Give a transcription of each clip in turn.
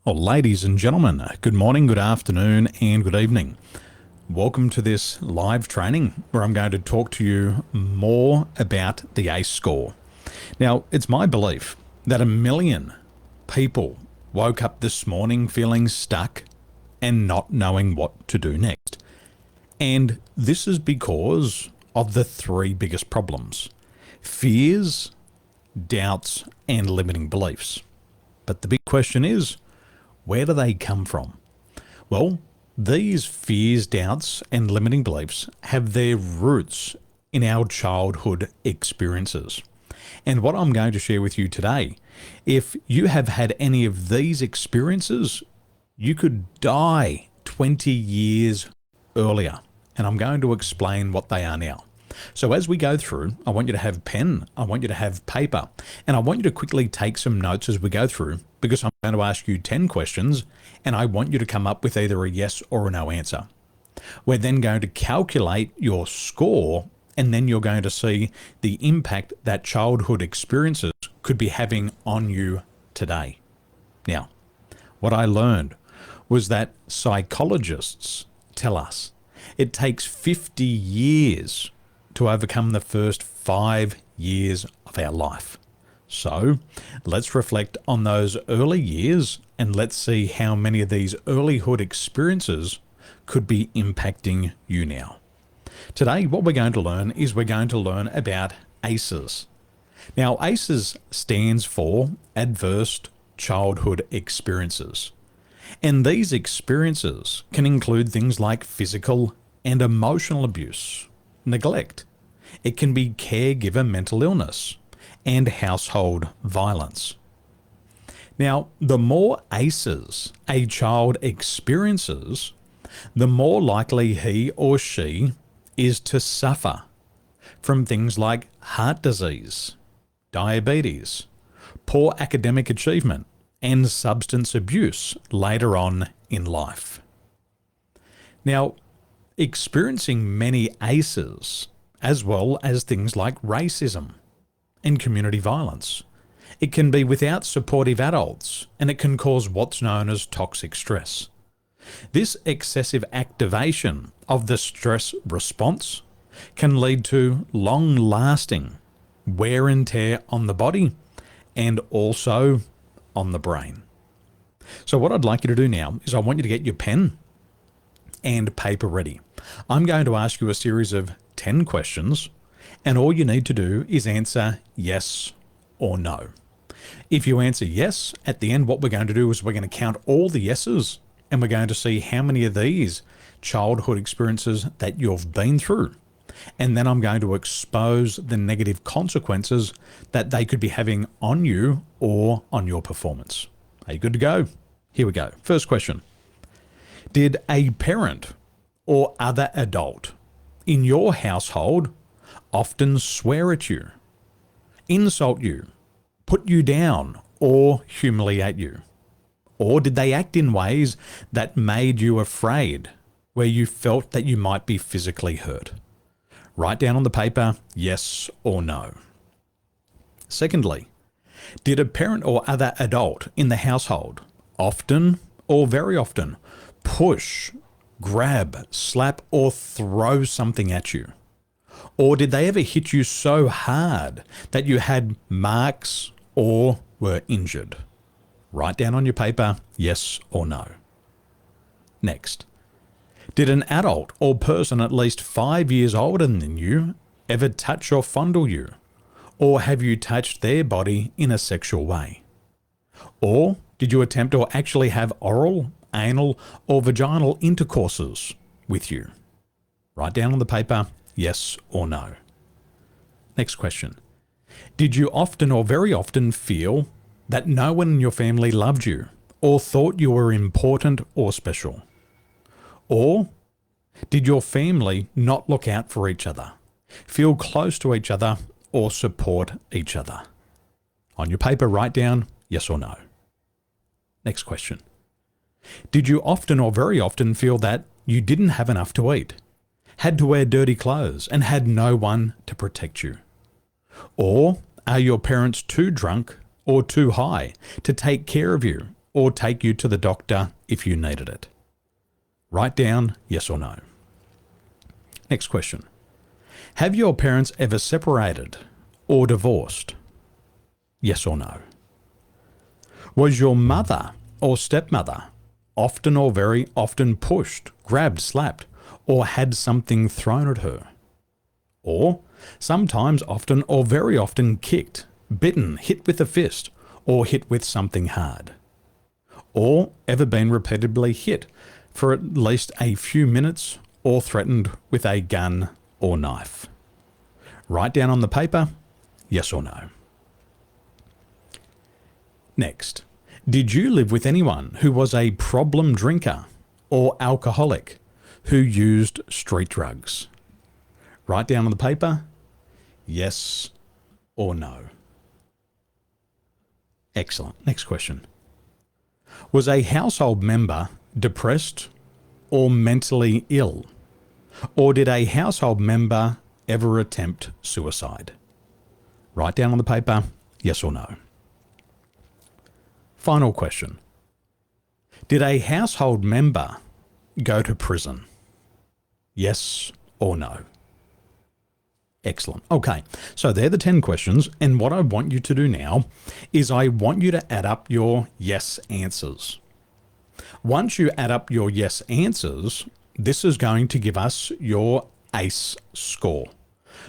Well, ladies and gentlemen, good morning, good afternoon, and good evening. Welcome to this live training where I'm going to talk to you more about the ACE score. Now, it's my belief that 1 million people woke up this morning feeling stuck and not knowing what to do next. And this is because of the three biggest problems: fears, doubts, and limiting beliefs. But the big question is, where do they come from? Well, these fears, doubts, and limiting beliefs have their roots in our childhood experiences. And what I'm going to share with you today, if you have had any of these experiences, you could die 20 years earlier. And I'm going to explain what they are now. So as we go through, I want you to have a pen, I want you to have paper, and I want you to quickly take some notes as we go through, because I'm going to ask you 10 questions, and I want you to come up with either a yes or a no answer. We're then going to calculate your score, and then you're going to see the impact that childhood experiences could be having on you today. Now, what I learned was that psychologists tell us it takes 50 years to overcome the first 5 years of our life. So let's reflect on those early years and let's see how many of these earlyhood experiences could be impacting you now. Today, what we're going to learn is we're going to learn about ACEs. Now, ACEs stands for Adverse Childhood Experiences. And these experiences can include things like physical and emotional abuse, neglect. It can be caregiver mental illness and household violence. Now, the more ACEs a child experiences, the more likely he or she is to suffer from things like heart disease, diabetes, poor academic achievement, and substance abuse later on in life. Now, experiencing many ACEs, as well as things like racism and community violence, it can be without supportive adults, and it can cause what's known as toxic stress. This excessive activation of the stress response can lead to long-lasting wear and tear on the body and also on the brain. So what I'd like you to do now is I want you to get your pen and paper ready. I'm going to ask you a series of 10 questions, and all you need to do is answer yes or no. If you answer yes, at the end what we're going to do is we're going to count all the yeses, and we're going to see how many of these childhood experiences that you've been through. And then I'm going to expose the negative consequences that they could be having on you or on your performance. Are you good to go? Here we go. First question. Did a parent or other adult in your household often swear at you, insult you, put you down, or humiliate you? Or did they act in ways that made you afraid, where you felt that you might be physically hurt? Write down on the paper yes or no. Secondly, did a parent or other adult in the household often or very often push, grab, slap, or throw something at you? Or did they ever hit you so hard that you had marks or were injured? Write down on your paper yes or no. Next, did an adult or person at least 5 years older than you ever touch or fondle you? Or have you touched their body in a sexual way? Or did you attempt or actually have oral, anal, or vaginal intercourses with you? Write down on the paper yes or no. Next question. Did you often or very often feel that no one in your family loved you or thought you were important or special? Or did your family not look out for each other, feel close to each other, or support each other? On your paper, write down yes or no. Next question. Did you often or very often feel that you didn't have enough to eat, had to wear dirty clothes, and had no one to protect you? Or are your parents too drunk or too high to take care of you or take you to the doctor if you needed it? Write down yes or no. Next question. Have your parents ever separated or divorced? Yes or no. Was your mother or stepmother often or very often pushed, grabbed, slapped, or had something thrown at her? Or sometimes, often, or very often kicked, bitten, hit with a fist, or hit with something hard? Or ever been repeatedly hit for at least a few minutes or threatened with a gun or knife? Write down on the paper, yes or no. Next, did you live with anyone who was a problem drinker or alcoholic who used street drugs? Write down on the paper, yes or no. Excellent. Next question. Was a household member depressed or mentally ill? Or did a household member ever attempt suicide? Write down on the paper, yes or no. Final question. Did a household member go to prison? Yes or no? Excellent. Okay, so they're the 10 questions, and what I want you to do now is I want you to add up your yes answers. Once you add up your yes answers, this is going to give us your ACE score.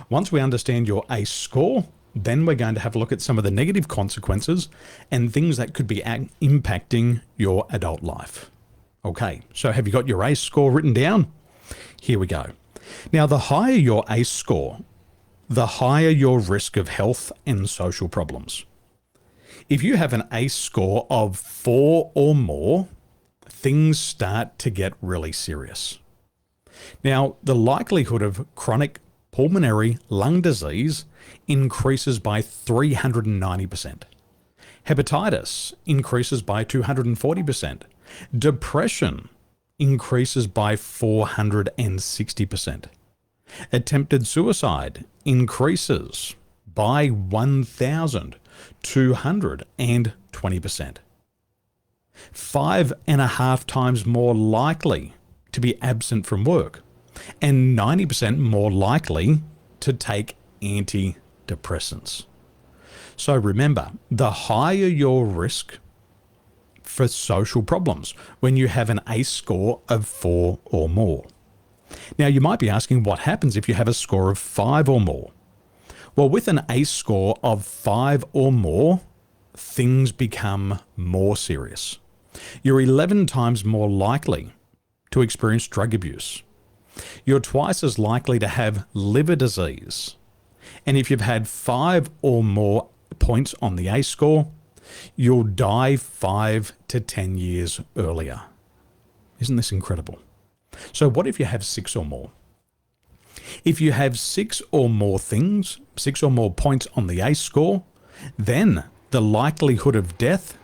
Once we understand your ACE score, then we're going to have a look at some of the negative consequences and things that could be impacting your adult life. Okay, so have you got your ACE score written down? Here we go. Now, the higher your ACE score, the higher your risk of health and social problems. If you have an ACE score of 4 or more, things start to get really serious. Now, the likelihood of chronic pulmonary lung disease increases by 390%. Hepatitis increases by 240%. Depression increases by 460%. Attempted suicide increases by 1,220%. 5.5 times more likely to be absent from work, and 90% more likely to take antidepressants. So remember, the higher your risk for social problems when you have an ACE score of 4 or more. Now, you might be asking what happens if you have a score of 5 or more. Well, with an ACE score of 5 or more, things become more serious. You're 11 times more likely to experience drug abuse. You're twice as likely to have liver disease. And if you've had 5 or more points on the ACE score, you'll die 5 to 10 years earlier. Isn't this incredible? So what if you have 6 or more? If you have 6 or more things, 6 or more points on the ACE score, then the likelihood of death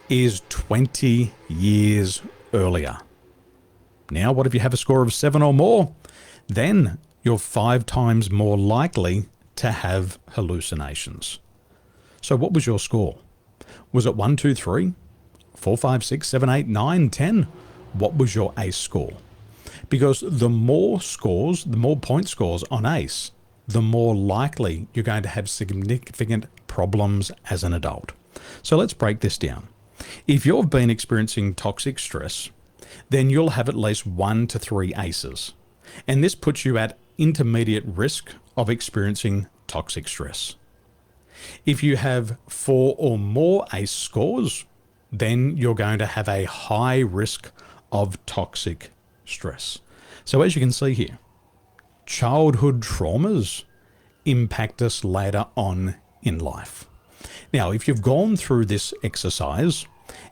is 20 years earlier. Now, what if you have a score of 7 or more? Then you're 5 times more likely to have hallucinations. So what was your score? Was it 1, 2, 3, 4, 5, 6, 7, 8, 9, 10? What was your ACE score? Because the more scores, the more point scores on ACE, the more likely you're going to have significant problems as an adult. So let's break this down. If you've been experiencing toxic stress, then you'll have at least 1 to 3 ACEs. And this puts you at intermediate risk of experiencing toxic stress. If you have 4 or more ACE scores, then you're going to have a high risk of toxic stress. So as you can see here, childhood traumas impact us later on in life. Now, if you've gone through this exercise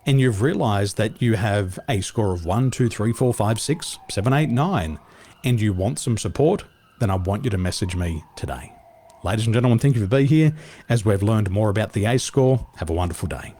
and you've realized that you have a score of 1, 2, 3, 4, 5, 6, 7, 8, 9, and you want some support, then I want you to message me today. Ladies and gentlemen, thank you for being here. As we've learned more about the ACE score, have a wonderful day.